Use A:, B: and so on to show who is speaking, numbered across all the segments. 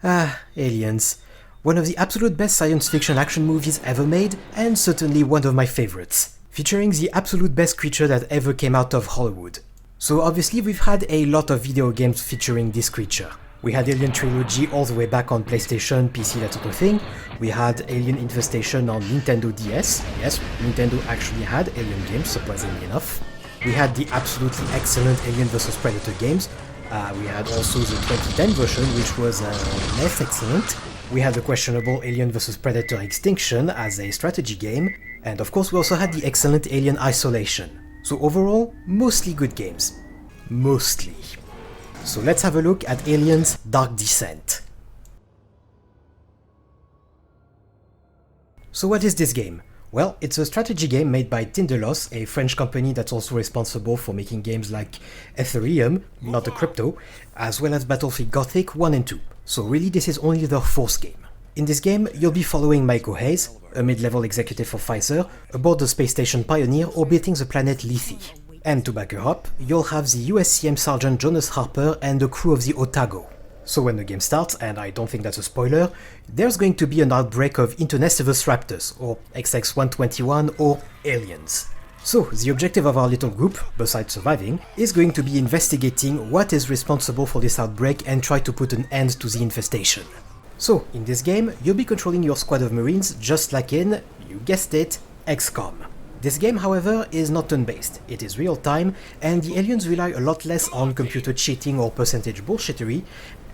A: Ah, Aliens. One of the absolute best science fiction action movies ever made, and certainly one of my favorites. Featuring the absolute best creature that ever came out of Hollywood. So obviously we've had a lot of video games featuring this creature. We had Alien Trilogy all the way back on PlayStation, PC, that sort of thing. We had Alien Infestation on Nintendo DS. Yes, Nintendo actually had Alien games, surprisingly enough. We had the absolutely excellent Alien vs Predator games. We had also the 2010 version, which was less excellent. We had the questionable Alien vs Predator Extinction as a strategy game. And of course we also had the excellent Alien Isolation. So overall, mostly good games. Mostly. So let's have a look at Aliens Dark Descent. So what is this game? Well, it's a strategy game made by Tindelos, a French company that's also responsible for making games like Ethereum, not a crypto, as well as Battlefield Gothic 1 and 2. So really this is only their fourth game. In this game, you'll be following Michael Hayes, a mid-level executive for Pfizer, aboard the space station Pioneer orbiting the planet Lethe. And to back her up, you'll have the USCM Sergeant Jonas Harper and the crew of the Otago. So when the game starts, and I don't think that's a spoiler, there's going to be an outbreak of Internestivus raptors, or XX-121, or aliens. So the objective of our little group, besides surviving, is going to be investigating what is responsible for this outbreak and try to put an end to the infestation. So, in this game, you'll be controlling your squad of marines just like in, you guessed it, XCOM. This game, however, is not turn-based, it is real-time, and the aliens rely a lot less on computer cheating or percentage bullshittery,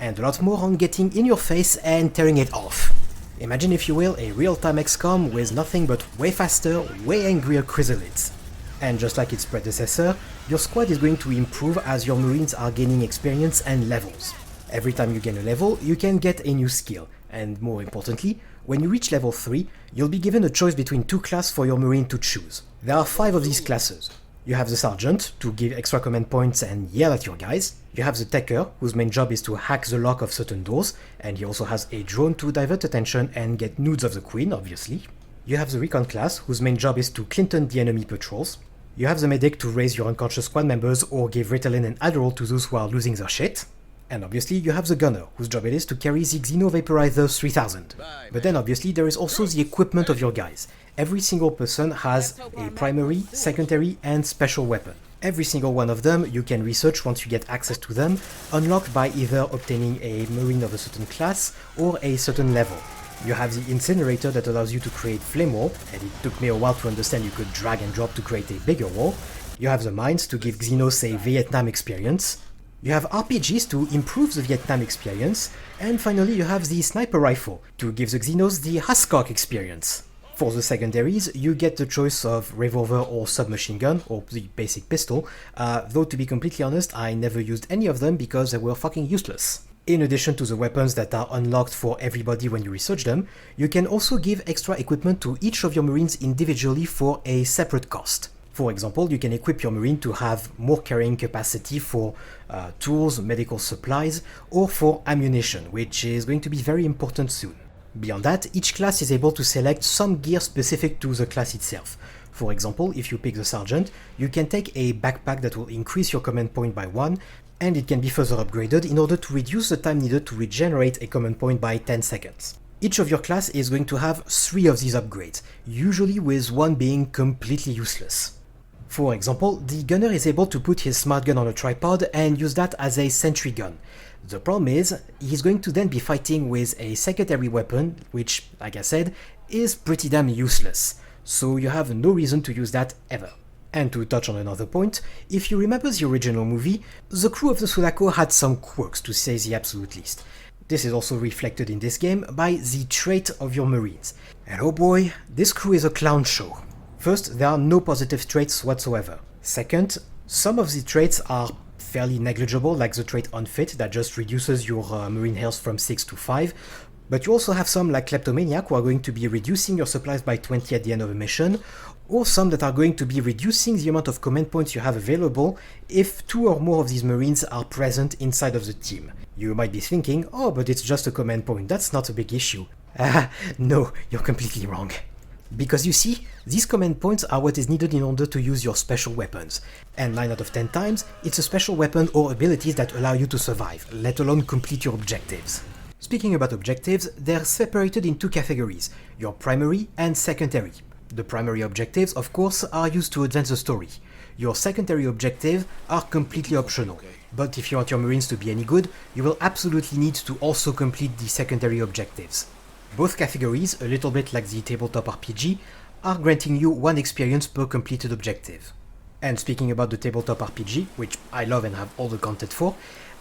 A: and a lot more on getting in your face and tearing it off. Imagine, if you will, a real-time XCOM with nothing but way faster, way angrier chrysalids. And just like its predecessor, your squad is going to improve as your marines are gaining experience and levels. Every time you gain a level, you can get a new skill, and more importantly, when you reach level 3, you'll be given a choice between two classes for your marine to choose. There are 5 of these classes. You have the Sergeant, to give extra command points and yell at your guys. You have the Techer, whose main job is to hack the lock of certain doors, and he also has a drone to divert attention and get nudes of the Queen, obviously. You have the Recon class, whose main job is to clinton the enemy patrols. You have the Medic to raise your unconscious squad members or give Ritalin and Adderall to those who are losing their shit. And obviously you have the Gunner, whose job it is to carry the Xeno Vaporizer 3000. But then obviously there is also the equipment of your guys. Every single person has a primary, secondary and special weapon. Every single one of them you can research once you get access to them, unlocked by either obtaining a marine of a certain class or a certain level. You have the Incinerator that allows you to create flame wall, and it took me a while to understand you could drag and drop to create a bigger wall. You have the Mines to give Xenos a Vietnam experience. You have RPGs to improve the Vietnam experience, and finally you have the Sniper Rifle to give the Xenos the Huskok experience. For the secondaries, you get the choice of revolver or submachine gun, or the basic pistol, though to be completely honest, I never used any of them because they were fucking useless. In addition to the weapons that are unlocked for everybody when you research them, you can also give extra equipment to each of your marines individually for a separate cost. For example, you can equip your marine to have more carrying capacity for tools, medical supplies, or for ammunition, which is going to be very important soon. Beyond that, each class is able to select some gear specific to the class itself. For example, if you pick the Sergeant, you can take a backpack that will increase your command point by 1, and it can be further upgraded in order to reduce the time needed to regenerate a command point by 10 seconds. Each of your class is going to have 3 of these upgrades, usually with one being completely useless. For example, the gunner is able to put his smart gun on a tripod and use that as a sentry gun. The problem is, he's going to then be fighting with a secondary weapon, which, like I said, is pretty damn useless. So you have no reason to use that ever. And to touch on another point, if you remember the original movie, the crew of the Sulaco had some quirks, to say the absolute least. This is also reflected in this game by the trait of your marines. And oh boy, this crew is a clown show. First, there are no positive traits whatsoever. Second, some of the traits are fairly negligible, like the trait Unfit that just reduces your marine health from 6 to 5, but you also have some like Kleptomaniac who are going to be reducing your supplies by 20 at the end of a mission, or some that are going to be reducing the amount of command points you have available if 2 or more of these marines are present inside of the team. You might be thinking, oh, but it's just a command point, that's not a big issue. No, you're completely wrong. Because you see, these command points are what is needed in order to use your special weapons, and 9 out of 10 times, it's a special weapon or abilities that allow you to survive, let alone complete your objectives. Speaking about objectives, they're separated in two categories, your primary and secondary. The primary objectives, of course, are used to advance the story. Your secondary objectives are completely optional, but if you want your Marines to be any good, you will absolutely need to also complete the secondary objectives. Both categories, a little bit like the tabletop RPG, are granting you 1 experience per completed objective. And speaking about the tabletop RPG, which I love and have all the content for,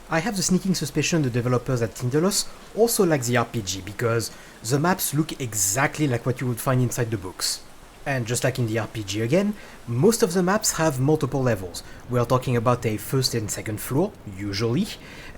A: I have the sneaking suspicion the developers at Tindelos also like the RPG because the maps look exactly like what you would find inside the books. And just like in the RPG again, most of the maps have multiple levels. We are talking about a first and second floor, usually,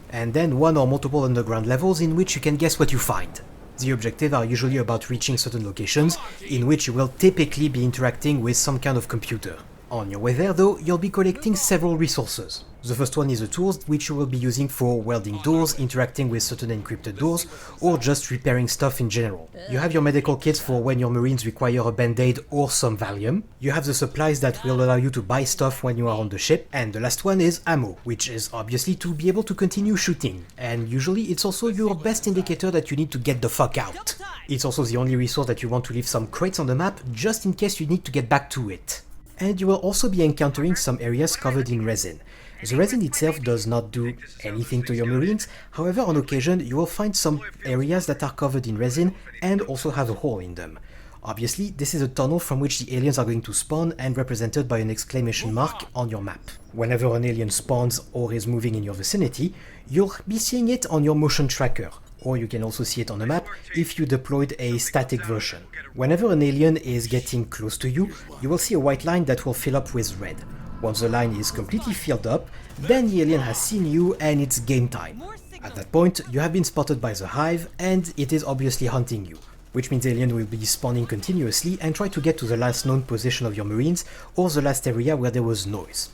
A: and then 1 or multiple underground levels in which you can guess what you find. The objectives are usually about reaching certain locations, in which you will typically be interacting with some kind of computer. On your way there though, you'll be collecting several resources. The first one is the tools which you will be using for welding doors, interacting with certain encrypted doors, or just repairing stuff in general. You have your medical kits for when your Marines require a band-aid or some Valium. You have the supplies that will allow you to buy stuff when you are on the ship. And the last one is ammo, which is obviously to be able to continue shooting. And usually it's also your best indicator that you need to get the fuck out. It's also the only resource that you want to leave some crates on the map, just in case you need to get back to it. And you will also be encountering some areas covered in resin. The resin itself does not do anything to your Marines, however on occasion you will find some areas that are covered in resin and also have a hole in them. Obviously, this is a tunnel from which the aliens are going to spawn and represented by an exclamation mark on your map. Whenever an alien spawns or is moving in your vicinity, you'll be seeing it on your motion tracker, or you can also see it on the map if you deployed a static version. Whenever an alien is getting close to you, you will see a white line that will fill up with red. Once the line is completely filled up, then the alien has seen you and it's game time. At that point, you have been spotted by the hive and it is obviously hunting you, which means the alien will be spawning continuously and try to get to the last known position of your Marines or the last area where there was noise.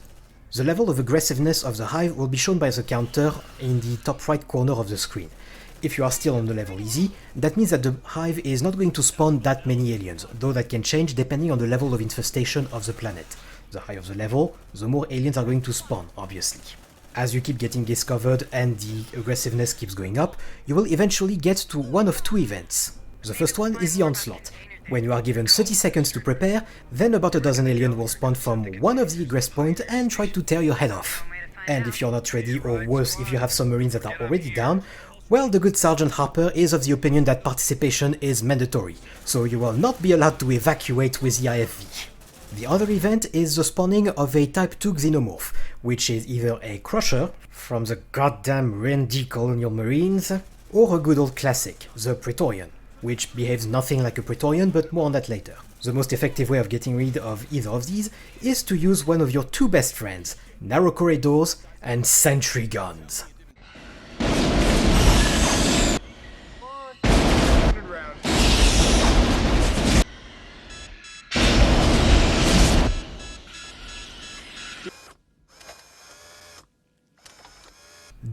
A: The level of aggressiveness of the hive will be shown by the counter in the top right corner of the screen. If you are still on the level easy, that means that the hive is not going to spawn that many aliens, though that can change depending on the level of infestation of the planet. The higher the level, the more aliens are going to spawn, obviously. As you keep getting discovered and the aggressiveness keeps going up, you will eventually get to one of 2 events. The first one is the onslaught. When you are given 30 seconds to prepare, then about a dozen aliens will spawn from one of the egress points and try to tear your head off. And if you're not ready, or worse, if you have some Marines that are already down, well, the good Sergeant Harper is of the opinion that participation is mandatory, so you will not be allowed to evacuate with the IFV. The other event is the spawning of a Type 2 xenomorph, which is either a crusher from the goddamn Randy Colonial Marines, or a good old classic, the Praetorian, which behaves nothing like a Praetorian, but more on that later. The most effective way of getting rid of either of these is to use one of your 2 best friends, narrow corridors and sentry guns.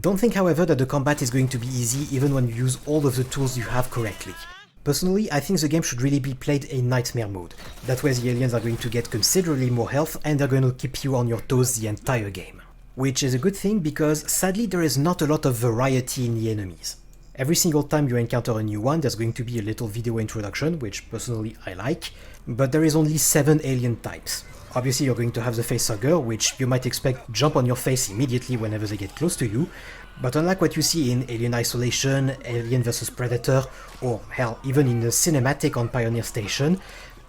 A: Don't think, however, that the combat is going to be easy even when you use all of the tools you have correctly. Personally, I think the game should really be played in nightmare mode. That way the aliens are going to get considerably more health and they're going to keep you on your toes the entire game. Which is a good thing because sadly there is not a lot of variety in the enemies. Every single time you encounter a new one, there's going to be a little video introduction, which personally I like, but there is only 7 alien types. Obviously you're going to have the facehugger, which you might expect jump on your face immediately whenever they get close to you, but unlike what you see in Alien Isolation, Alien vs Predator, or hell, even in the cinematic on Pioneer Station,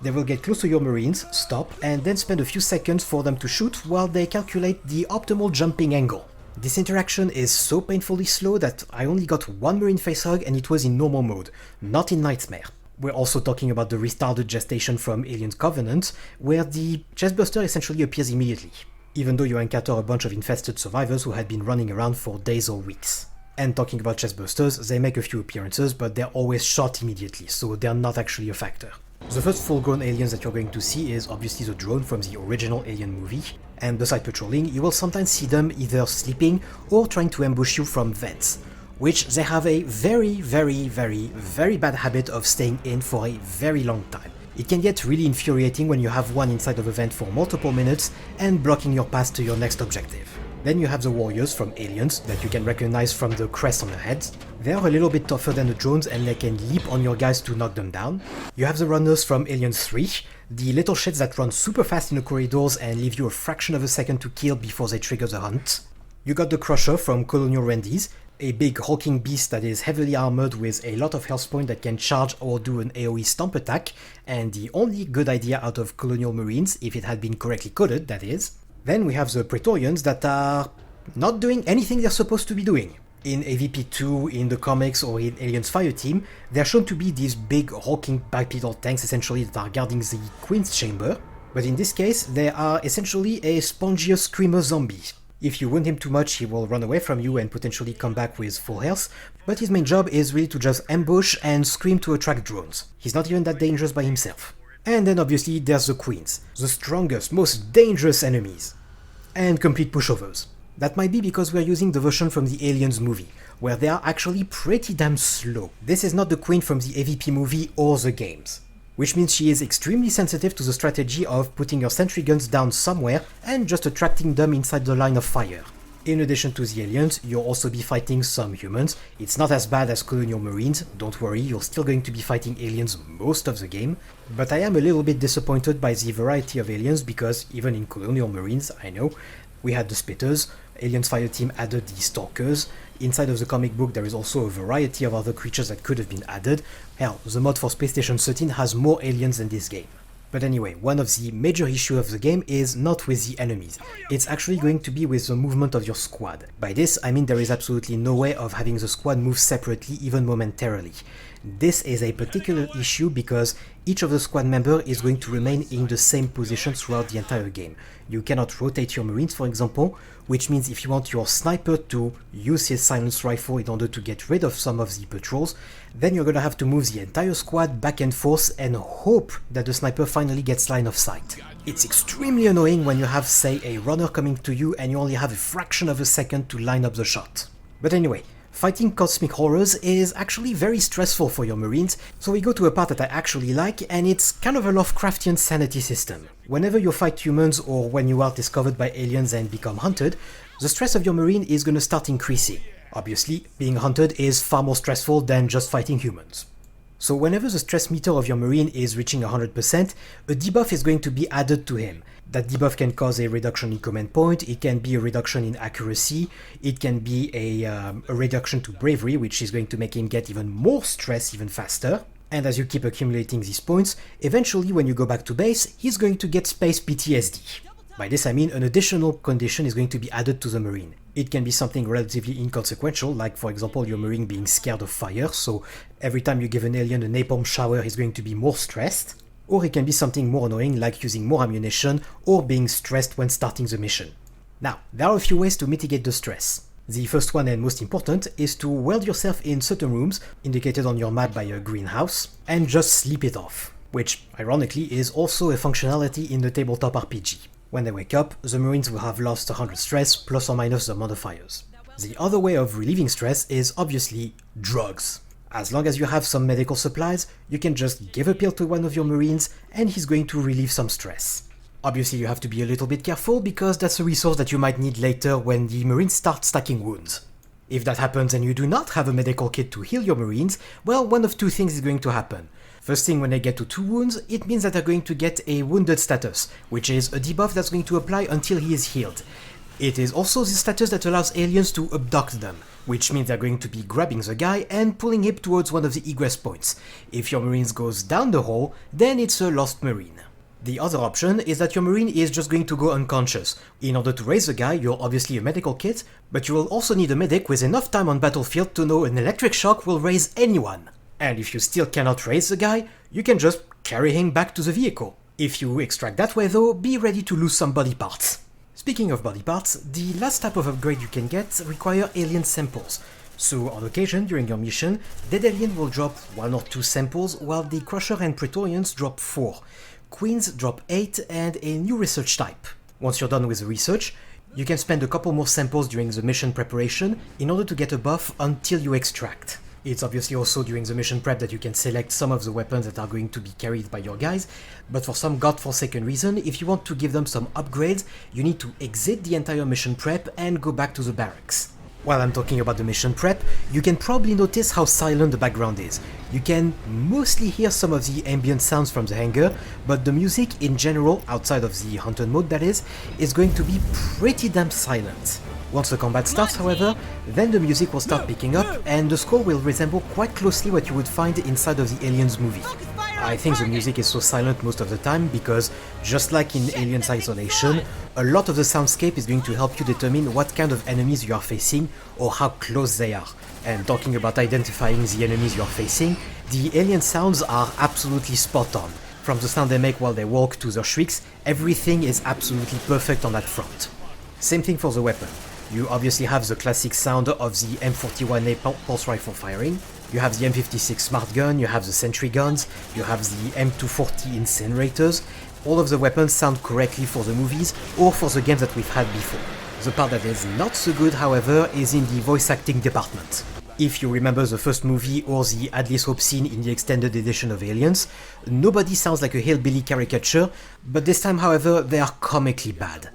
A: they will get close to your Marines, stop, and then spend a few seconds for them to shoot while they calculate the optimal jumping angle. This interaction is so painfully slow that I only got 1 Marine facehug and it was in normal mode, not in Nightmare. We're also talking about the retarded gestation from Alien Covenant, where the chestburster essentially appears immediately, even though you encounter a bunch of infested survivors who had been running around for days or weeks. And talking about chestbursters, they make a few appearances, but they're always shot immediately, so they're not actually a factor. The first full-grown aliens that you're going to see is obviously the drone from the original Alien movie, and beside patrolling, you will sometimes see them either sleeping or trying to ambush you from vents, which they have a very bad habit of staying in for a very long time. It can get really infuriating when you have one inside of a vent for multiple minutes and blocking your path to your next objective. Then you have the warriors from Aliens that you can recognize from the crest on their heads, They are a little bit tougher than the drones and they can leap on your guys to knock them down. You have the runners from Aliens 3, the little shits that run super fast in the corridors and leave you a fraction of a second to kill before they trigger the hunt. You got the Crusher from Colonial Randy's, a big hulking beast that is heavily armored with a lot of health points that can charge or do an AoE stomp attack, and the only good idea out of Colonial Marines, if it had been correctly coded, that is. Then we have the Praetorians that are not doing anything they're supposed to be doing. In AVP2, in the comics, or in Aliens Fireteam, they're shown to be these big hulking bipedal tanks essentially that are guarding the Queen's Chamber, but in this case they are essentially a spongious screamer zombie. If you wound him too much, he will run away from you and potentially come back with full health, but his main job is really to just ambush and scream to attract drones. He's not even that dangerous by himself. And then obviously there's the Queens, the strongest, most dangerous enemies. And complete pushovers. That might be because we're using the version from the Aliens movie, where they are actually pretty damn slow. This is not the Queen from the AVP movie or the games. Which means she is extremely sensitive to the strategy of putting your sentry guns down somewhere and just attracting them inside the line of fire. In addition to the aliens, you'll also be fighting some humans. It's not as bad as Colonial Marines, don't worry, you're still going to be fighting aliens most of the game. But I am a little bit disappointed by the variety of aliens because even in Colonial Marines, I know, we had the Spitters, Aliens Fireteam added the Stalkers. Inside of the comic book there is also a variety of other creatures that could have been added. Hell, the mod for Space Station 13 has more aliens than this game. But anyway, one of the major issues of the game is not with the enemies. It's actually going to be with the movement of your squad. By this, I mean there is absolutely no way of having the squad move separately, even momentarily. This is a particular issue because each of the squad members is going to remain in the same position throughout the entire game. You cannot rotate your marines, for example, which means if you want your sniper to use his silenced rifle in order to get rid of some of the patrols, then you're gonna have to move the entire squad back and forth and hope that the sniper finally gets line of sight. It's extremely annoying when you have, say, a runner coming to you and you only have a fraction of a second to line up the shot. But anyway, fighting cosmic horrors is actually very stressful for your marines, so we go to a part that I actually like, and it's kind of a Lovecraftian sanity system. Whenever you fight humans or when you are discovered by aliens and become hunted, the stress of your marine is gonna start increasing. Obviously, being hunted is far more stressful than just fighting humans. So whenever the stress meter of your marine is reaching 100%, a debuff is going to be added to him. That debuff can cause a reduction in command point, it can be a reduction in accuracy, it can be a reduction to bravery, which is going to make him get even more stress even faster. And as you keep accumulating these points, eventually when you go back to base, he's going to get space PTSD. By this I mean an additional condition is going to be added to the marine. It can be something relatively inconsequential, like for example your marine being scared of fire, so every time you give an alien a napalm shower he's going to be more stressed. Or it can be something more annoying, like using more ammunition or being stressed when starting the mission. Now, there are a few ways to mitigate the stress. The first one and most important is to weld yourself in certain rooms, indicated on your map by a greenhouse, and just sleep it off, which ironically is also a functionality in the tabletop RPG. When they wake up, the marines will have lost 100 stress plus or minus the modifiers. The other way of relieving stress is obviously drugs. As long as you have some medical supplies, you can just give a pill to one of your marines and he's going to relieve some stress. Obviously you have to be a little bit careful because that's a resource that you might need later when the marines start stacking wounds. If that happens and you do not have a medical kit to heal your marines, well, one of two things is going to happen. First thing, when they get to 2 wounds, it means that they're going to get a wounded status, which is a debuff that's going to apply until he is healed. It is also the status that allows aliens to abduct them, which means they're going to be grabbing the guy and pulling him towards one of the egress points. If your marine goes down the hole, then it's a lost marine. The other option is that your marine is just going to go unconscious. In order to raise the guy, you're obviously a medical kit, but you will also need a medic with enough time on battlefield to know an electric shock will raise anyone. And if you still cannot raise the guy, you can just carry him back to the vehicle. If you extract that way though, be ready to lose some body parts. Speaking of body parts, the last type of upgrade you can get require alien samples. So on occasion during your mission, dead alien will drop 1 or 2 samples while the Crusher and Praetorians drop 4. Queens drop 8 and a new research type. Once you're done with the research, you can spend a couple more samples during the mission preparation in order to get a buff until you extract. It's obviously also during the mission prep that you can select some of the weapons that are going to be carried by your guys, but for some godforsaken reason, if you want to give them some upgrades, you need to exit the entire mission prep and go back to the barracks. While I'm talking about the mission prep, you can probably notice how silent the background is. You can mostly hear some of the ambient sounds from the hangar, but the music in general, outside of the hunter mode that is going to be pretty damn silent. Once the combat starts, however, then the music will start picking up, and the score will resemble quite closely what you would find inside of the Aliens movie. I think the music is so silent most of the time because, just like in Aliens Isolation, a lot of the soundscape is going to help you determine what kind of enemies you are facing or how close they are. And talking about identifying the enemies you are facing, the alien sounds are absolutely spot on. From the sound they make while they walk to their shrieks, everything is absolutely perfect on that front. Same thing for the weapon. You obviously have the classic sound of the M41A pulse rifle firing, you have the M56 smart gun, you have the sentry guns, you have the M240 incinerators. All of the weapons sound correctly for the movies or for the games that we've had before. The part that is not so good, however, is in the voice acting department. If you remember the first movie or the Adlis Hope scene in the extended edition of Aliens, nobody sounds like a hillbilly caricature, but this time, however, they are comically bad.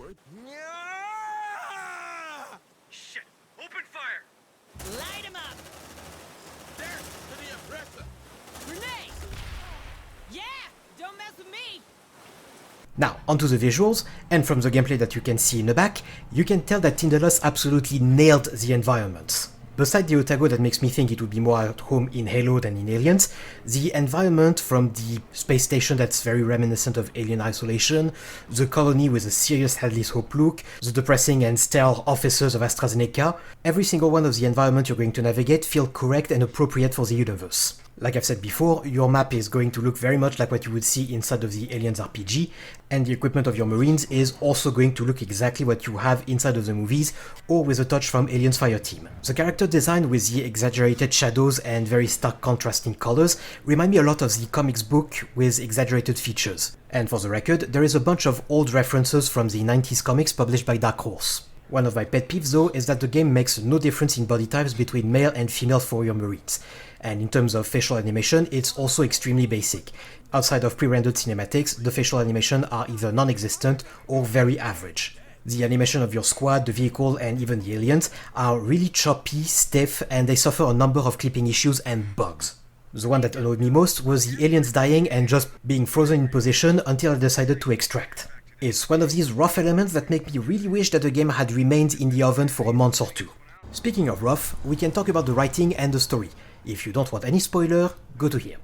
A: Now, onto the visuals, and from the gameplay that you can see in the back, you can tell that Tindelos absolutely nailed the environments. Beside the Otago that makes me think it would be more at home in Halo than in Aliens, the environment from the space station that's very reminiscent of Alien Isolation, the colony with a serious Adlis Hope look, the depressing and sterile officers of AstraZeneca, every single one of the environment you're going to navigate feel correct and appropriate for the universe. Like I've said before, your map is going to look very much like what you would see inside of the Aliens RPG, and the equipment of your Marines is also going to look exactly what you have inside of the movies, or with a touch from Aliens Fireteam. The character design with the exaggerated shadows and very stark contrasting colors remind me a lot of the comics book with exaggerated features. And for the record, there is a bunch of old references from the 90s comics published by Dark Horse. One of my pet peeves though is that the game makes no difference in body types between male and female for your Marines. And in terms of facial animation, it's also extremely basic. Outside of pre-rendered cinematics, the facial animation are either non-existent or very average. The animation of your squad, the vehicle, and even the aliens are really choppy, stiff, and they suffer a number of clipping issues and bugs. The one that annoyed me most was the aliens dying and just being frozen in position until I decided to extract. It's one of these rough elements that make me really wish that the game had remained in the oven for a month or two. Speaking of rough, we can talk about the writing and the story. If you don't want any spoiler, go to here.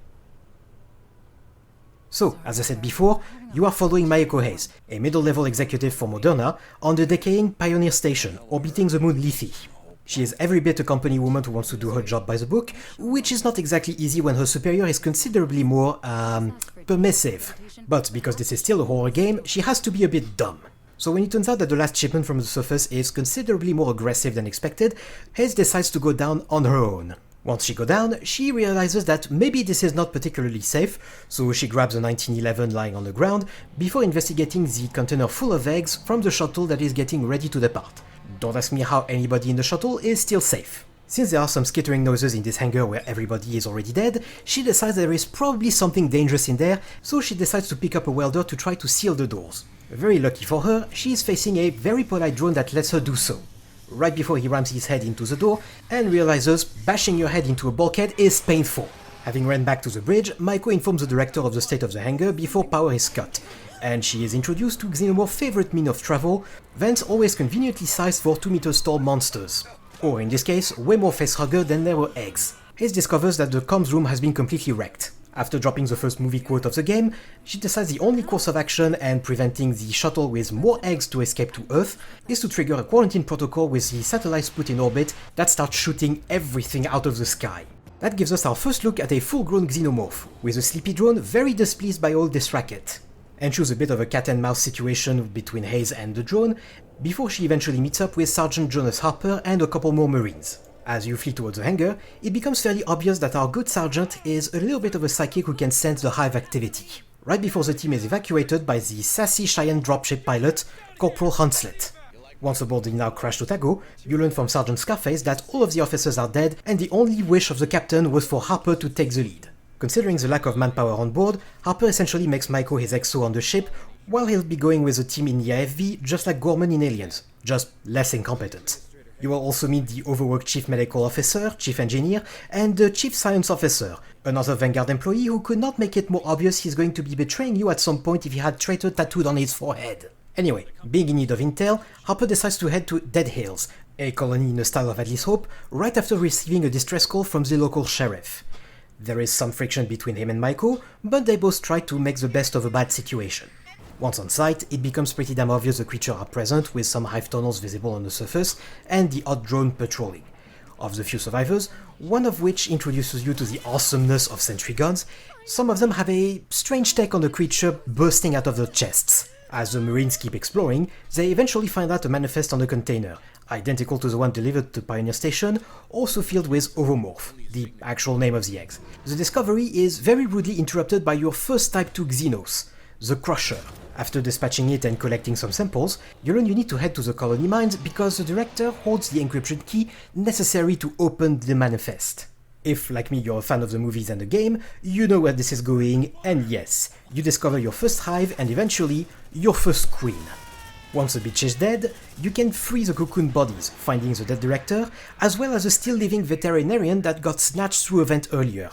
A: So, as I said before, you are following Mayako Hayes, a middle-level executive for Moderna, on the decaying Pioneer Station, orbiting the moon Lethe. She is every bit a company woman who wants to do her job by the book, which is not exactly easy when her superior is considerably more, permissive. But because this is still a horror game, she has to be a bit dumb. So when it turns out that the last shipment from the surface is considerably more aggressive than expected, Hayes decides to go down on her own. Once she goes down, she realizes that maybe this is not particularly safe, so she grabs a 1911 lying on the ground before investigating the container full of eggs from the shuttle that is getting ready to depart. Don't ask me how anybody in the shuttle is still safe. Since there are some skittering noises in this hangar where everybody is already dead, she decides there is probably something dangerous in there, so she decides to pick up a welder to try to seal the doors. Very lucky for her, she is facing a very polite drone that lets her do so. Right before he rams his head into the door and realizes bashing your head into a bulkhead is painful. Having ran back to the bridge, Maiko informs the director of the state of the hangar before power is cut, and she is introduced to Xenomorph's favorite mean of travel, vents always conveniently sized for 2 meters tall monsters. Or in this case, way more facehugger than there were eggs. Hayes discovers that the comms room has been completely wrecked. After dropping the first movie quote of the game, she decides the only course of action and preventing the shuttle with more eggs to escape to Earth is to trigger a quarantine protocol with the satellites put in orbit that starts shooting everything out of the sky. That gives us our first look at a full-grown xenomorph, with a sleepy drone very displeased by all this racket. And choose a bit of a cat-and-mouse situation between Hayes and the drone, before she eventually meets up with Sergeant Jonas Harper and a couple more Marines. As you flee towards the hangar, it becomes fairly obvious that our good sergeant is a little bit of a psychic who can sense the hive activity. Right before the team is evacuated by the sassy Cheyenne dropship pilot, Corporal Hunslet. Once aboard the now crashed Otago, you learn from Sergeant Scarface that all of the officers are dead and the only wish of the captain was for Harper to take the lead. Considering the lack of manpower on board, Harper essentially makes Maiko his XO on the ship, while he'll be going with the team in the IFV just like Gorman in Aliens, just less incompetent. You will also meet the overworked Chief Medical Officer, Chief Engineer, and the Chief Science Officer, another Vanguard employee who could not make it more obvious he's going to be betraying you at some point if he had traitor tattooed on his forehead. Anyway, being in need of intel, Harper decides to head to Dead Hills, a colony in the style of At Least Hope, right after receiving a distress call from the local sheriff. There is some friction between him and Maiko, but they both try to make the best of a bad situation. Once on site, it becomes pretty damn obvious the creatures are present, with some hive tunnels visible on the surface, and the odd drone patrolling. Of the few survivors, one of which introduces you to the awesomeness of sentry guns, some of them have a strange take on the creature bursting out of their chests. As the Marines keep exploring, they eventually find out a manifest on the container, identical to the one delivered to Pioneer Station, also filled with Oromorph, the actual name of the eggs. The discovery is very rudely interrupted by your first Type 2 Xenos, the Crusher. After dispatching it and collecting some samples, you learn you need to head to the colony mines because the director holds the encryption key necessary to open the manifest. If, like me, you're a fan of the movies and the game, you know where this is going, and yes, you discover your first hive and eventually, your first queen. Once the bitch is dead, you can free the cocoon bodies, finding the dead director, as well as a still-living veterinarian that got snatched through a vent earlier.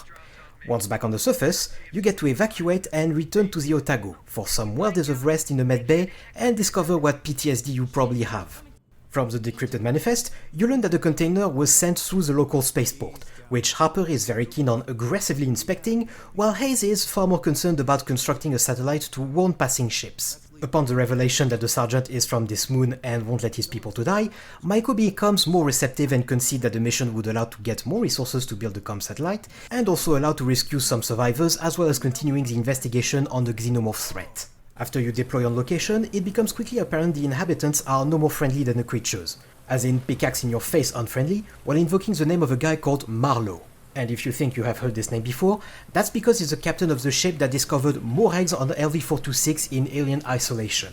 A: Once back on the surface, you get to evacuate and return to the Otago for some well deserved rest in the med bay and discover what PTSD you probably have. From the decrypted manifest, you learn that the container was sent through the local spaceport, which Harper is very keen on aggressively inspecting, while Hayes is far more concerned about constructing a satellite to warn passing ships. Upon the revelation that the Sergeant is from this moon and won't let his people to die, Maiko becomes more receptive and concedes that the mission would allow to get more resources to build the comm satellite, and also allow to rescue some survivors as well as continuing the investigation on the xenomorph threat. After you deploy on location, it becomes quickly apparent the inhabitants are no more friendly than the creatures, as in pickaxe in your face unfriendly, while invoking the name of a guy called Marlowe. And if you think you have heard this name before, that's because he's the captain of the ship that discovered more eggs on the LV-426 in Alien Isolation.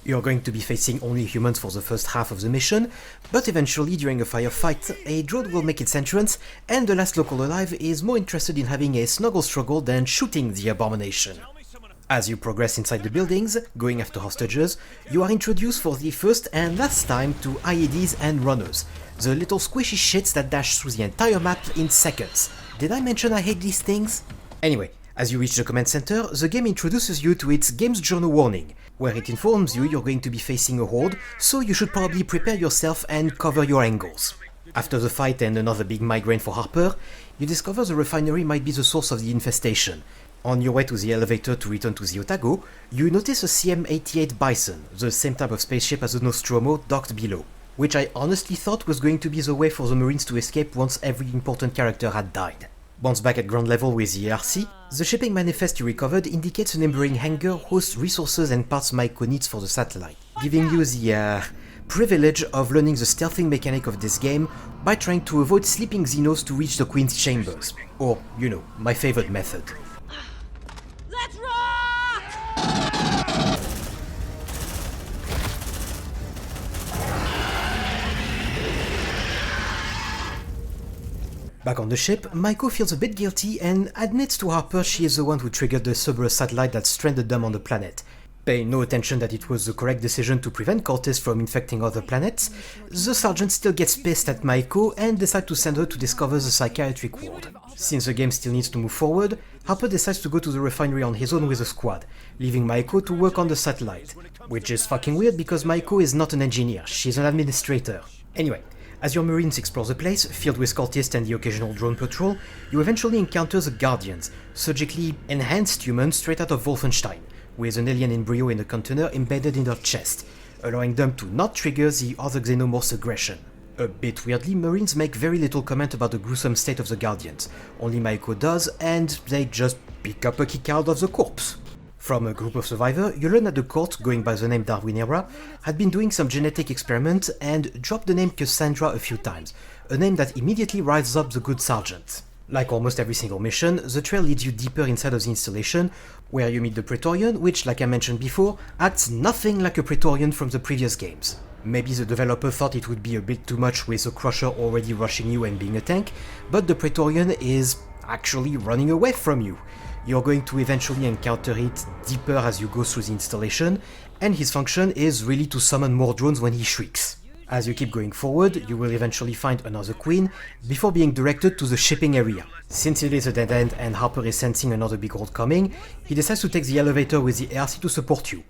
A: You're going to be facing only humans for the first half of the mission, but eventually during a firefight, a drone will make its entrance, and the last local alive is more interested in having a snuggle struggle than shooting the abomination. As you progress inside the buildings, going after hostages, you are introduced for the first and last time to IEDs and runners, the little squishy shits that dash through the entire map in seconds. Did I mention I hate these things? Anyway, as you reach the command center, the game introduces you to its Games Journal warning, where it informs you you're going to be facing a horde, so you should probably prepare yourself and cover your angles. After the fight and another big migraine for Harper, you discover the refinery might be the source of the infestation. On your way to the elevator to return to the Otago, you notice a CM-88 Bison, the same type of spaceship as the Nostromo, docked below, which I honestly thought was going to be the way for the Marines to escape once every important character had died. Once back at ground level with the ARC, the shipping manifest you recovered indicates a neighboring hangar hosts resources and parts Maiko needs for the satellite, giving you the privilege of learning the stealthing mechanic of this game by trying to avoid sleeping Xenos to reach the Queen's chambers, or, you know, my favorite method.
B: Let's rock!
A: Back on the ship, Maiko feels a bit guilty and admits to Harper she is the one who triggered the Cerberus satellite that stranded them on the planet. Paying no attention that it was the correct decision to prevent cultists from infecting other planets, the Sergeant still gets pissed at Maiko and decides to send her to discover the psychiatric ward. Since the game still needs to move forward, Harper decides to go to the refinery on his own with a squad, leaving Maiko to work on the satellite. Which is fucking weird because Maiko is not an engineer, she's an administrator. Anyway, as your Marines explore the place, filled with cultists and the occasional drone patrol, you eventually encounter the Guardians, surgically enhanced humans straight out of Wolfenstein, with an alien embryo in a container embedded in their chest, allowing them to not trigger the other xenomorph's aggression. A bit weirdly, Marines make very little comment about the gruesome state of the Guardians, only Maiko does, and they just pick up a kick out of the corpse. From a group of survivors, you learn that the court, going by the name Darwinera, had been doing some genetic experiments and dropped the name Cassandra a few times, a name that immediately rises up the good sergeant. Like almost every single mission, the trail leads you deeper inside of the installation, where you meet the Praetorian, which, like I mentioned before, acts nothing like a Praetorian from the previous games. Maybe the developer thought it would be a bit too much with the Crusher already rushing you and being a tank, but the Praetorian is actually running away from you. You're going to eventually encounter it deeper as you go through the installation, and his function is really to summon more drones when he shrieks. As you keep going forward, you will eventually find another queen, before being directed to the shipping area. Since it is a dead end and Harper is sensing another big horde coming, he decides to take the elevator with the ARC to support you.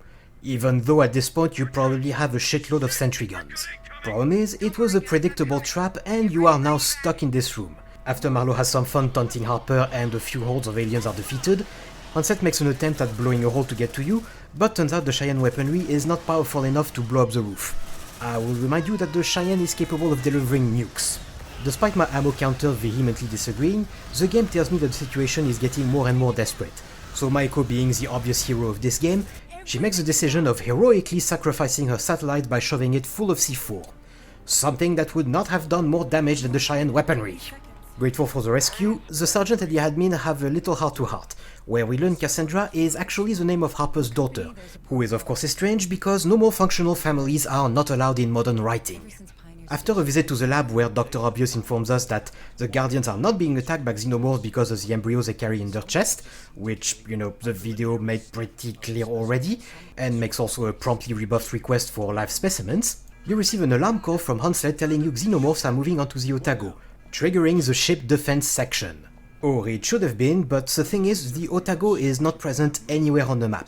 A: Even though at this point you probably have a shitload of sentry guns. Problem is, it was a predictable trap and you are now stuck in this room. After Marlowe has some fun taunting Harper and a few hordes of aliens are defeated, Onset makes an attempt at blowing a hole to get to you, but turns out the Cheyenne weaponry is not powerful enough to blow up the roof. I will remind you that the Cheyenne is capable of delivering nukes. Despite my ammo counter vehemently disagreeing, the game tells me that the situation is getting more and more desperate. So Maiko, being the obvious hero of this game, she makes the decision of heroically sacrificing her satellite by shoving it full of C4. Something that would not have done more damage than the Cheyenne weaponry. Grateful for the rescue, the sergeant and the admin have a little heart-to-heart, where we learn Cassandra is actually the name of Harper's daughter, who is of course strange because no more functional families are not allowed in modern writing. After a visit to the lab where Dr. Obvious informs us that the Guardians are not being attacked by xenomorphs because of the embryos they carry in their chest, which, the video made pretty clear already, and makes also a promptly rebuffed request for live specimens, you receive an alarm call from Hanslet telling you xenomorphs are moving onto the Otago, triggering the ship defense section. Or it should have been, but the thing is, the Otago is not present anywhere on the map.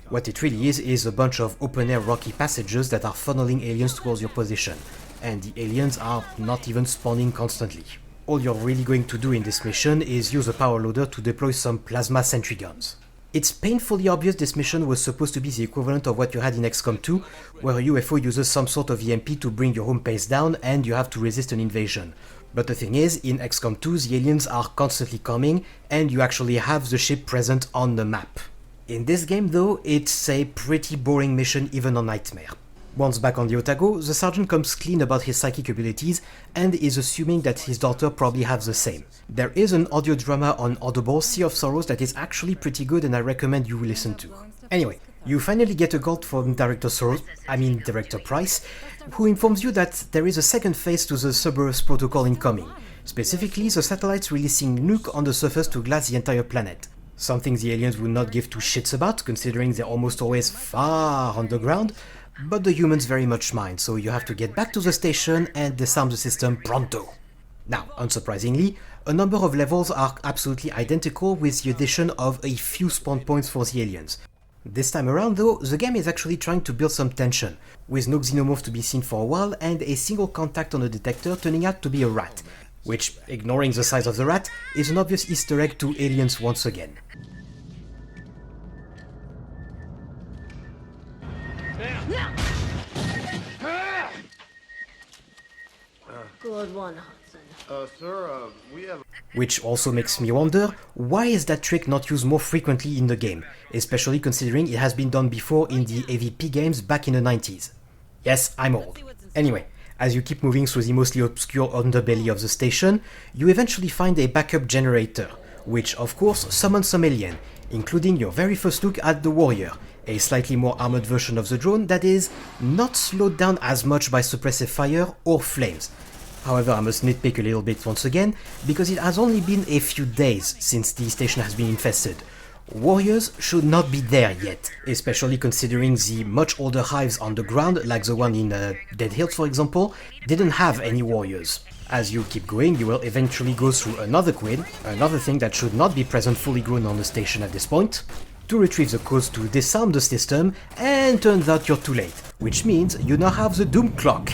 A: What it really is a bunch of open-air rocky passages that are funneling aliens towards your position, and the aliens are not even spawning constantly. All you're really going to do in this mission is use a power loader to deploy some plasma sentry guns. It's painfully obvious this mission was supposed to be the equivalent of what you had in XCOM 2, where a UFO uses some sort of EMP to bring your home base down and you have to resist an invasion. But the thing is, in XCOM 2 the aliens are constantly coming and you actually have the ship present on the map. In this game though, it's a pretty boring mission even on Nightmare. Once back on the Otago, the sergeant comes clean about his psychic abilities and is assuming that his daughter probably has the same. There is an audio drama on Audible, Sea of Sorrows, that is actually pretty good and I recommend you listen to. Anyway, you finally get a call from Director Price, who informs you that there is a second phase to the Cerberus protocol incoming, specifically the satellites releasing nuke on the surface to glass the entire planet. Something the aliens would not give two shits about, considering they're almost always far underground, but the humans very much mind, so you have to get back to the station and disarm the system pronto. Now, unsurprisingly, a number of levels are absolutely identical with the addition of a few spawn points for the aliens. This time around though, the game is actually trying to build some tension, with no xenomorph to be seen for a while and a single contact on the detector turning out to be a rat, which, ignoring the size of the rat, is an obvious Easter egg to aliens once again.
B: Good one, Hudson.
C: Sir, we have...
A: Which also makes me wonder, why is that trick not used more frequently in the game, especially considering it has been done before in the AVP games back in the 90s. Yes, I'm old. Anyway, as you keep moving through the mostly obscure underbelly of the station, you eventually find a backup generator, which of course summons some alien, including your very first look at the Warrior, a slightly more armored version of the drone that is not slowed down as much by suppressive fire or flames. However, I must nitpick a little bit once again, because it has only been a few days since the station has been infested. Warriors should not be there yet, especially considering the much older hives on the ground, like the one in Dead Hills for example, didn't have any warriors. As you keep going, you will eventually go through another quid, another thing that should not be present fully grown on the station at this point, to retrieve the codes to disarm the system, and turns out you're too late, which means you now have the Doom Clock,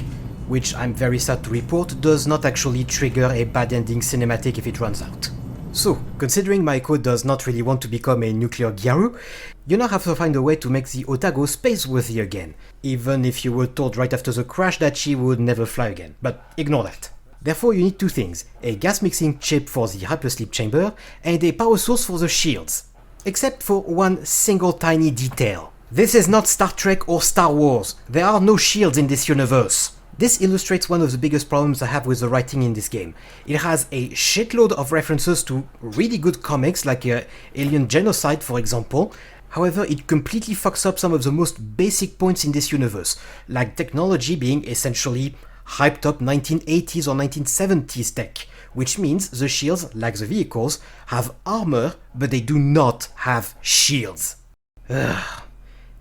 A: which I'm very sad to report does not actually trigger a bad ending cinematic if it runs out. So, considering Maiko does not really want to become a nuclear Gyaru, you now have to find a way to make the Otago space-worthy again, even if you were told right after the crash that she would never fly again, but ignore that. Therefore you need two things, a gas mixing chip for the hypersleep chamber, and a power source for the shields. Except for one single tiny detail. This is not Star Trek or Star Wars, there are no shields in this universe. This illustrates one of the biggest problems I have with the writing in this game. It has a shitload of references to really good comics like Alien Genocide for example. However, it completely fucks up some of the most basic points in this universe, like technology being essentially hyped up 1980s or 1970s tech, which means the shields, like the vehicles, have armor, but they do not have shields.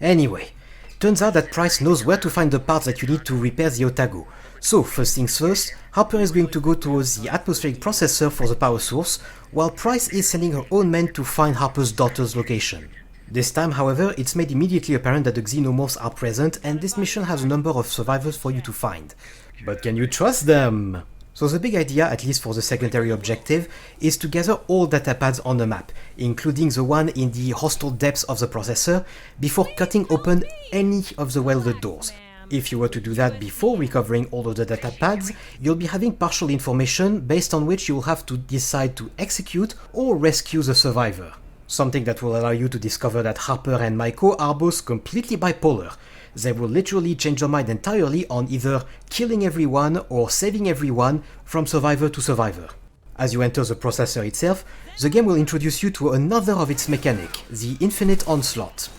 A: Anyway, Turns out that Price knows where to find the parts that you need to repair the Otago. So, first things first, Harper is going to go towards the atmospheric processor for the power source, while Price is sending her own men to find Harper's daughter's location. This time, however, it's made immediately apparent that the xenomorphs are present, and this mission has a number of survivors for you to find. But can you trust them? So the big idea, at least for the secondary objective, is to gather all datapads on the map, including the one in the hostile depths of the processor, before cutting open any of the welded doors. If you were to do that before recovering all of the datapads, you'll be having partial information based on which you'll have to decide to execute or rescue the survivor. Something that will allow you to discover that Harper and Maiko are both completely bipolar. They will literally change their mind entirely on either killing everyone or saving everyone from survivor to survivor. As you enter the processor itself, the game will introduce you to another of its mechanic, the Infinite Onslaught.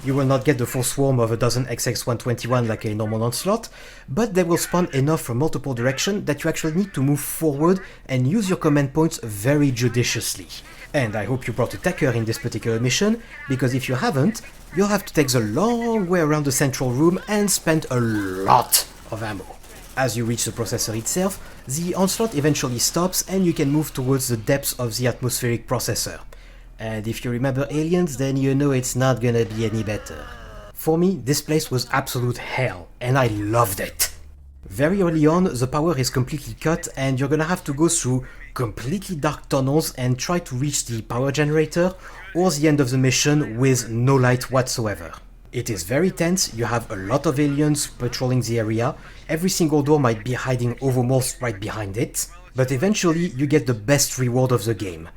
A: You will not get the full swarm of a dozen XX-121 like a normal onslaught, but they will spawn enough from multiple directions that you actually need to move forward and use your command points very judiciously. And I hope you brought a tacker in this particular mission, because if you haven't, you'll have to take the long way around the central room and spend a lot of ammo. As you reach the processor itself, the onslaught eventually stops and you can move towards the depths of the atmospheric processor. And if you remember Aliens, then you know it's not gonna be any better. For me, this place was absolute hell, and I loved it. Very early on, the power is completely cut and you're gonna have to go through completely dark tunnels and try to reach the power generator or the end of the mission with no light whatsoever. It is very tense, you have a lot of aliens patrolling the area, every single door might be hiding overmost right behind it, but eventually you get the best reward of the game.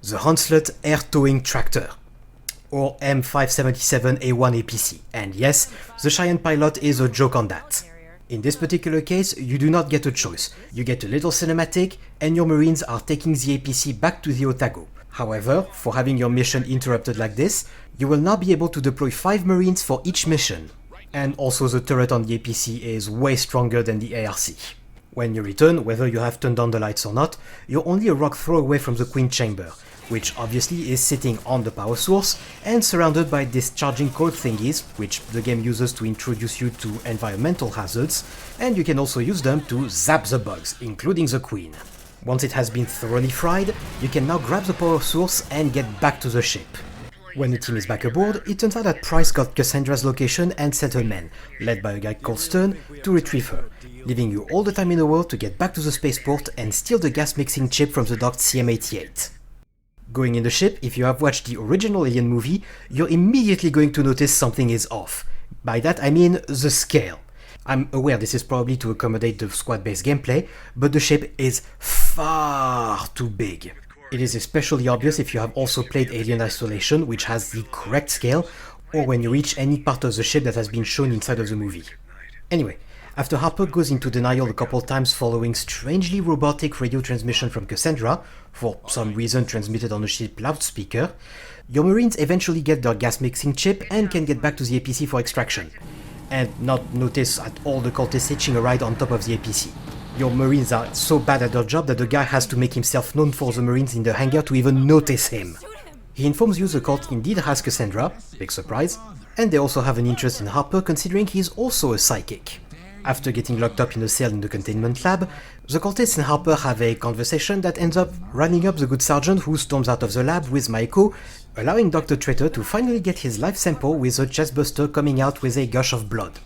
A: The Hunslet Air Towing Tractor, or M577A1 APC, and yes, the Cheyenne pilot is a joke on that. In this particular case, you do not get a choice. You get a little cinematic, and your marines are taking the APC back to the Otago. However, for having your mission interrupted like this, you will now be able to deploy 5 marines for each mission. And also the turret on the APC is way stronger than the ARC. When you return, whether you have turned on the lights or not, you're only a rock throw away from the Queen Chamber, which obviously is sitting on the power source and surrounded by discharging code thingies, which the game uses to introduce you to environmental hazards, and you can also use them to zap the bugs, including the Queen. Once it has been thoroughly fried, you can now grab the power source and get back to the ship. When the team is back aboard, it turns out that Price got Cassandra's location and sent her men, led by a guy called Stern, to retrieve her, leaving you all the time in the world to get back to the spaceport and steal the gas mixing chip from the docked CM-88. Going in the ship, if you have watched the original Alien movie, you're immediately going to notice something is off. By that I mean the scale. I'm aware this is probably to accommodate the squad-based gameplay, but the ship is far too big. It is especially obvious if you have also played Alien Isolation, which has the correct scale, or when you reach any part of the ship that has been shown inside of the movie. Anyway, after Harper goes into denial a couple times following strangely robotic radio transmission from Cassandra, for some reason transmitted on a ship loudspeaker, your marines eventually get their gas mixing chip and can get back to the APC for extraction, and not notice at all the cultists hitching a ride on top of the APC. Your marines are so bad at their job that the guy has to make himself known for the marines in the hangar to even notice him. He informs you the cult indeed has Cassandra, big surprise, and they also have an interest in Harper considering he's also a psychic. After getting locked up in a cell in the containment lab, the cultists and Harper have a conversation that ends up running up the good sergeant who storms out of the lab with Maiko, allowing Dr. Traitor to finally get his life sample with a chestbuster coming out with a gush of blood.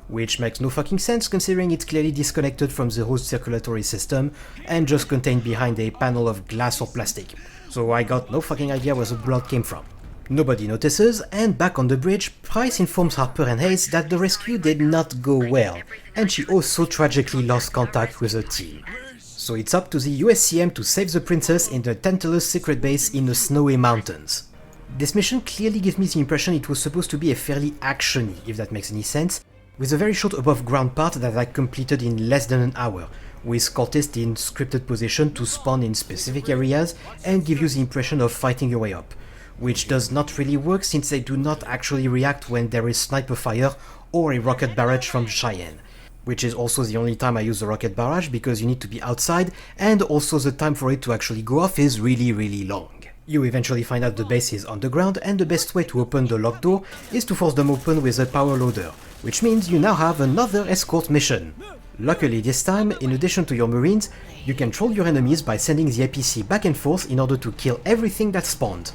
A: Which makes no fucking sense considering it's clearly disconnected from the host circulatory system and just contained behind a panel of glass or plastic. So I got no fucking idea where the blood came from. Nobody notices, and back on the bridge, Price informs Harper and Hayes that the rescue did not go well, and she also tragically lost contact with her team. So it's up to the USCM to save the princess in the Tantalus secret base in the snowy mountains. This mission clearly gives me the impression it was supposed to be a fairly actiony, if that makes any sense, with a very short above ground part that I completed in less than an hour, with cultists in scripted position to spawn in specific areas and give you the impression of fighting your way up, which does not really work since they do not actually react when there is sniper fire or a rocket barrage from Cheyenne, which is also the only time I use the rocket barrage because you need to be outside and also the time for it to actually go off is really long. You eventually find out the base is underground, and the best way to open the locked door is to force them open with a power loader, which means you now have another escort mission. Luckily this time, in addition to your marines, you can troll your enemies by sending the APC back and forth in order to kill everything that spawned.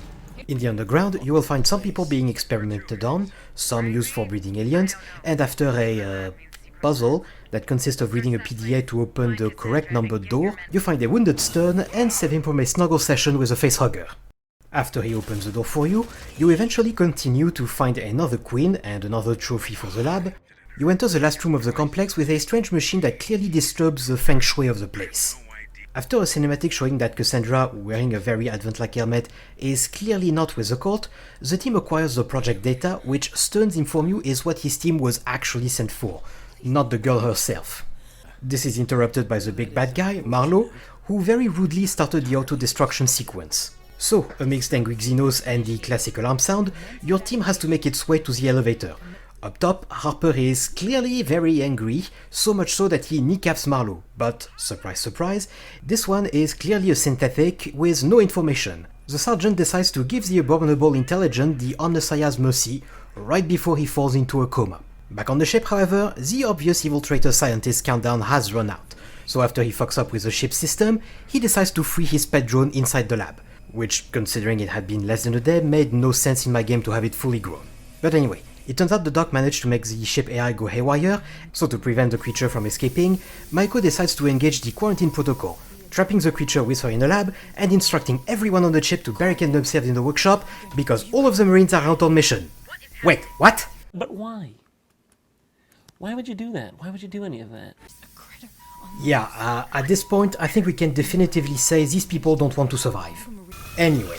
A: In the underground, you will find some people being experimented on, some used for breeding aliens, and after a puzzle that consists of reading a PDA to open the correct numbered door, you find a wounded Stern and save him from a snuggle session with a facehugger. After he opens the door for you, you eventually continue to find another queen and another trophy for the lab. You enter the last room of the complex with a strange machine that clearly disturbs the feng shui of the place. After a cinematic showing that Cassandra, wearing a very Advent-like helmet, is clearly not with the cult, the team acquires the project data, which Stearns informs you is what his team was actually sent for, not the girl herself. This is interrupted by the big bad guy, Marlowe, who very rudely started the auto-destruction sequence. So, amidst angry Xenos and the classic alarm sound, your team has to make its way to the elevator. Up top, Harper is clearly very angry, so much so that he kneecaps Marlowe, but, surprise surprise, this one is clearly a synthetic with no information. The sergeant decides to give the abominable intelligent the Omnissiah's mercy right before he falls into a coma. Back on the ship, however, the obvious evil traitor scientist countdown has run out, so after he fucks up with the ship's system, he decides to free his pet drone inside the lab, which, considering it had been less than a day, made no sense in my game to have it fully grown. But anyway, it turns out the doc managed to make the ship AI go haywire, so to prevent the creature from escaping, Maiko decides to engage the quarantine protocol, trapping the creature with her in a lab and instructing everyone on the ship to barricade themselves in the workshop because all of the Marines are out on mission. Wait, what?
C: But why? Why would you do that? Why would you do any of that?
A: Yeah, at this point, I think we can definitively say these people don't want to survive. Anyway,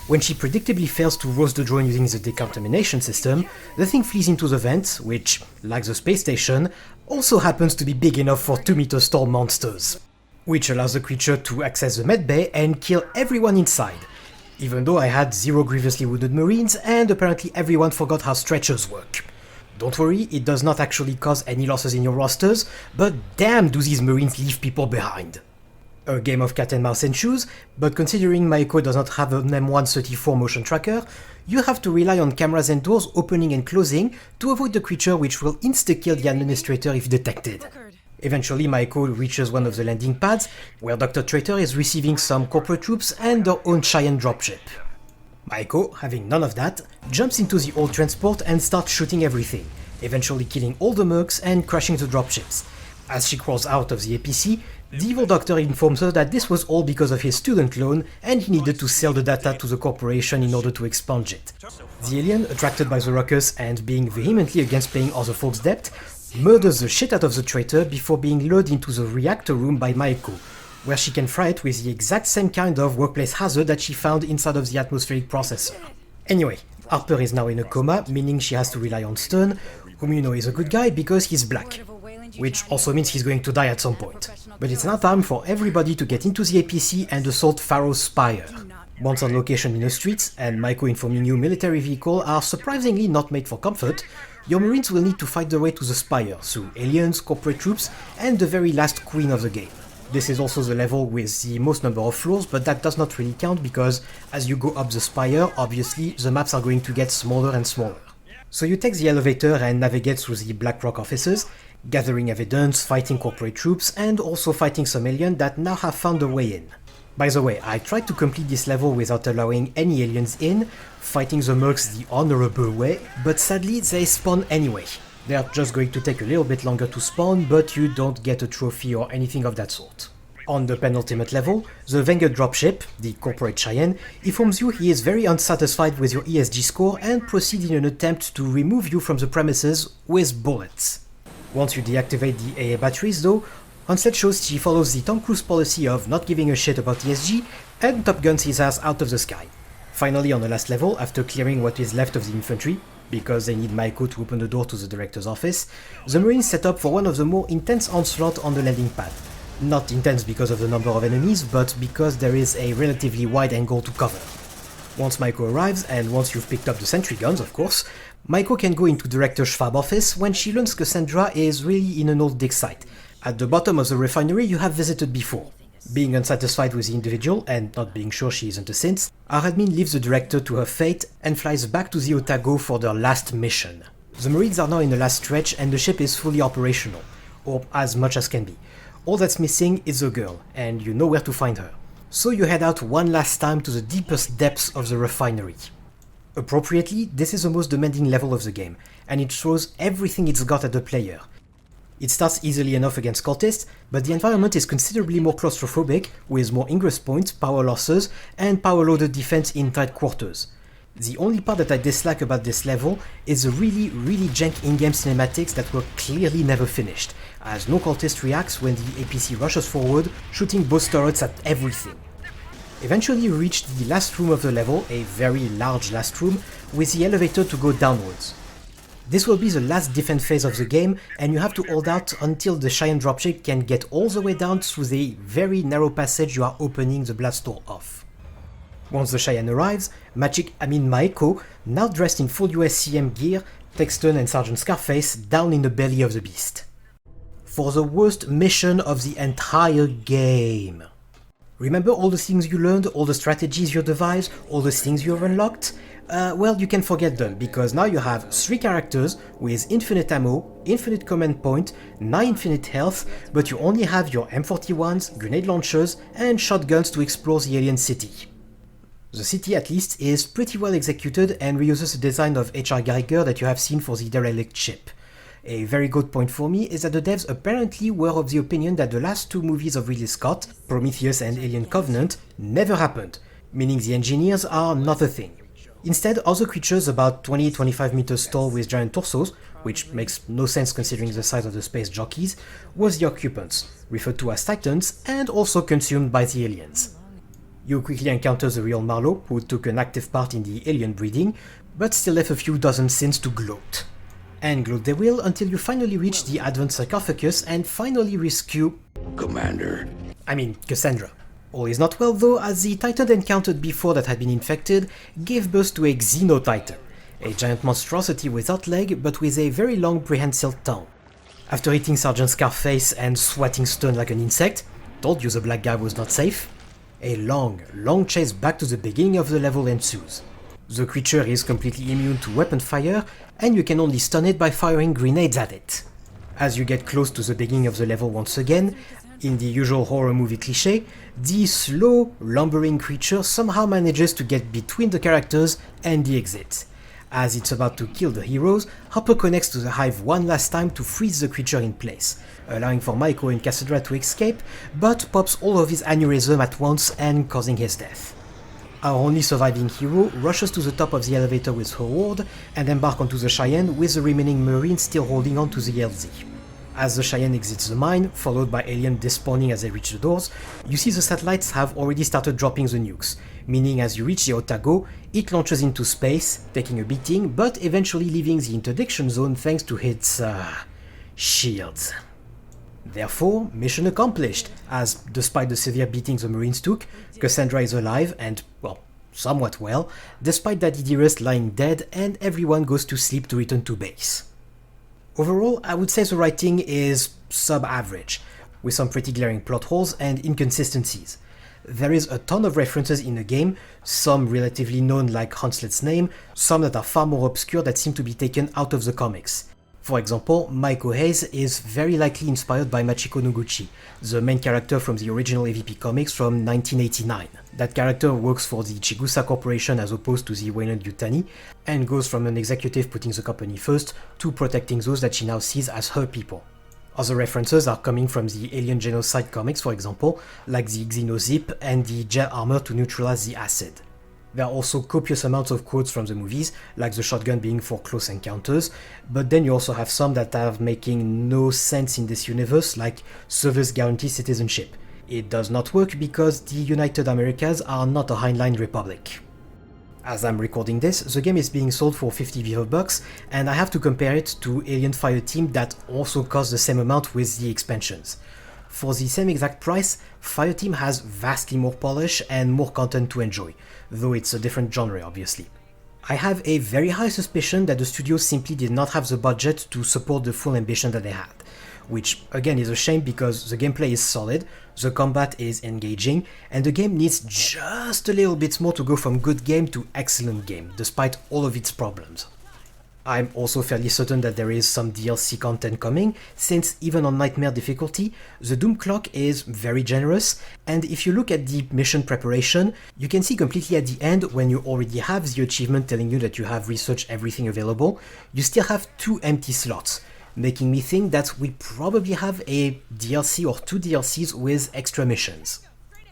A: when she predictably fails to roast the drone using the decontamination system, the thing flees into the vent, which, like the space station, also happens to be big enough for 2 meters tall monsters, which allows the creature to access the medbay and kill everyone inside, even though I had 0 grievously wounded Marines and apparently everyone forgot how stretchers work. Don't worry, it does not actually cause any losses in your rosters, but damn do these Marines leave people behind. A game of cat and mouse and shoes, but considering Maiko does not have an M134 motion tracker, you have to rely on cameras and doors opening and closing to avoid the creature, which will insta-kill the administrator if detected. Eventually Maiko reaches one of the landing pads, where Dr. Traitor is receiving some corporate troops and their own Cheyenne dropship. Maiko, having none of that, jumps into the old transport and starts shooting everything, eventually killing all the mercs and crashing the dropships. As she crawls out of the APC, the evil doctor informs her that this was all because of his student loan and he needed to sell the data to the corporation in order to expunge it. The alien, attracted by the ruckus and being vehemently against paying other folks' debt, murders the shit out of the traitor before being lured into the reactor room by Maiko, where she can fry it with the exact same kind of workplace hazard that she found inside of the atmospheric processor. Anyway, Harper is now in a coma, meaning she has to rely on Stern, whom you know is a good guy because he's black, which also means he's going to die at some point. But it's now time for everybody to get into the APC and assault Pharaoh's Spire. Once on location in the streets, and Maiko informing you military vehicles are surprisingly not made for comfort, your Marines will need to fight their way to the Spire through aliens, corporate troops, and the very last queen of the game. This is also the level with the most number of floors, but that does not really count because as you go up the Spire, obviously the maps are going to get smaller and smaller. So you take the elevator and navigate through the Black Rock offices, gathering evidence, fighting corporate troops, and also fighting some aliens that now have found their way in. By the way, I tried to complete this level without allowing any aliens in, fighting the mercs the honorable way, but sadly they spawn anyway. They are just going to take a little bit longer to spawn, but you don't get a trophy or anything of that sort. On the penultimate level, the Wenger dropship, the corporate Cheyenne, informs you he is very unsatisfied with your ESG score and proceeds in an attempt to remove you from the premises with bullets. Once you deactivate the AA batteries though, Onset shows she follows the Tom Cruise policy of not giving a shit about ESG and Top Guns his ass out of the sky. Finally on the last level, after clearing what is left of the infantry, because they need Maiko to open the door to the director's office, the Marines set up for one of the more intense onslaught on the landing pad. Not intense because of the number of enemies, but because there is a relatively wide angle to cover. Once Maiko arrives, and once you've picked up the sentry guns of course, Maiko can go into Director Schwab office when she learns Cassandra is really in an old dig site, at the bottom of the refinery you have visited before. Being unsatisfied with the individual, and not being sure she isn't a synth, our admin leaves the director to her fate and flies back to the Otago for their last mission. The Marines are now in the last stretch and the ship is fully operational, or as much as can be. All that's missing is a girl, and you know where to find her. So you head out one last time to the deepest depths of the refinery. Appropriately, this is the most demanding level of the game, and it throws everything it's got at the player. It starts easily enough against cultists, but the environment is considerably more claustrophobic, with more ingress points, power losses, and power-loaded defense in tight quarters. The only part that I dislike about this level is the really jank in-game cinematics that were clearly never finished, as no cultist reacts when the APC rushes forward, shooting both turrets at everything. Eventually you reach the last room of the level, a very large last room, with the elevator to go downwards. This will be the last defense phase of the game, and you have to hold out until the Cheyenne dropship can get all the way down through the very narrow passage you are opening the blast door of. Once the Cheyenne arrives, Maeko, now dressed in full USCM gear, takes Stun and Sergeant Scarface down in the belly of the beast. For the worst mission of the entire game. Remember all the things you learned, all the strategies you devised, all the things you have unlocked? Well, you can forget them, because now you have 3 characters with infinite ammo, infinite command point, 9 infinite health, but you only have your M41s, grenade launchers, and shotguns to explore the alien city. The city, at least, is pretty well executed and reuses the design of H.R. Geiger that you have seen for the derelict ship. A very good point for me is that the devs apparently were of the opinion that the last 2 movies of Ridley Scott, Prometheus and Alien Covenant, never happened, meaning the engineers are not a thing. Instead, other creatures about 20-25 meters tall with giant torsos, which makes no sense considering the size of the space jockeys, was the occupants, referred to as Titans, and also consumed by the aliens. You quickly encounter the real Marlowe, who took an active part in the alien breeding, but still left a few dozen synths to gloat. And gloat they will until you finally reach the advanced sarcophagus and finally rescue... Cassandra. All is not well though, as the Titan encountered before that had been infected gave birth to a Xeno-Titan, a giant monstrosity without leg but with a very long prehensile tongue. After hitting Sergeant Scarface and swatting Stun like an insect, told you the black guy was not safe, a long chase back to the beginning of the level ensues. The creature is completely immune to weapon fire, and you can only stun it by firing grenades at it. As you get close to the beginning of the level once again, in the usual horror movie cliché, the slow, lumbering creature somehow manages to get between the characters and the exit. As it's about to kill the heroes, Hopper connects to the hive one last time to freeze the creature in place, allowing for Maeko and Cassandra to escape, but pops all of his aneurysm at once and causing his death. Our only surviving hero rushes to the top of the elevator with her ward and embark onto the Cheyenne with the remaining Marines still holding on to the LZ. As the Cheyenne exits the mine, followed by aliens despawning as they reach the doors, you see the satellites have already started dropping the nukes, meaning as you reach the Otago, it launches into space, taking a beating, but eventually leaving the interdiction zone thanks to its, shields. Therefore, mission accomplished, as despite the severe beatings the Marines took, Cassandra is alive and, well, somewhat well, despite Daddy Dearest lying dead and everyone goes to sleep to return to base. Overall, I would say the writing is sub-average, with some pretty glaring plot holes and inconsistencies. There is a ton of references in the game, some relatively known like Hunslet's name, some that are far more obscure that seem to be taken out of the comics. For example, Maiko Hayes is very likely inspired by Machiko Noguchi, the main character from the original AVP comics from 1989. That character works for the Chigusa Corporation as opposed to the Wayland Yutani, and goes from an executive putting the company first to protecting those that she now sees as her people. Other references are coming from the Alien Genocide comics, for example, like the Xenozip and the gel armor to neutralize the acid. There are also copious amounts of quotes from the movies, like the shotgun being for close encounters, but then you also have some that are making no sense in this universe, like service guarantee citizenship. It does not work because the United Americas are not a Heinlein republic. As I'm recording this, the game is being sold for 50 V-Bucks, and I have to compare it to Alien Fireteam that also cost the same amount with the expansions. For the same exact price, Fireteam has vastly more polish and more content to enjoy, though it's a different genre obviously. I have a very high suspicion that the studio simply did not have the budget to support the full ambition that they had, which again is a shame because the gameplay is solid, the combat is engaging, and the game needs just a little bit more to go from good game to excellent game, despite all of its problems. I'm also fairly certain that there is some DLC content coming, since even on Nightmare difficulty, the Doom Clock is very generous, and if you look at the mission preparation, you can see completely at the end, when you already have the achievement telling you that you have researched everything available, you still have 2 empty slots, making me think that we probably have a DLC or 2 DLCs with extra missions.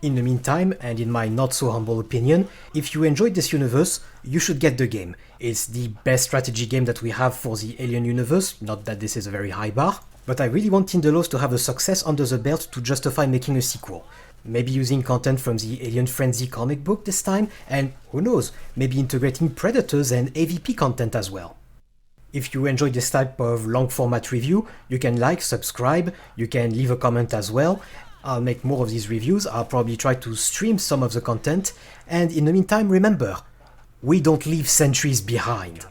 A: In the meantime, and in my not so humble opinion, if you enjoyed this universe, you should get the game. It's the best strategy game that we have for the Alien universe, not that this is a very high bar, but I really want Tindelos to have a success under the belt to justify making a sequel. Maybe using content from the Alien Frenzy comic book this time, and who knows, maybe integrating Predators and AVP content as well. If you enjoy this type of long format review, you can like, subscribe, you can leave a comment as well. I'll make more of these reviews, I'll probably try to stream some of the content, and in the meantime remember, we don't leave sentries behind.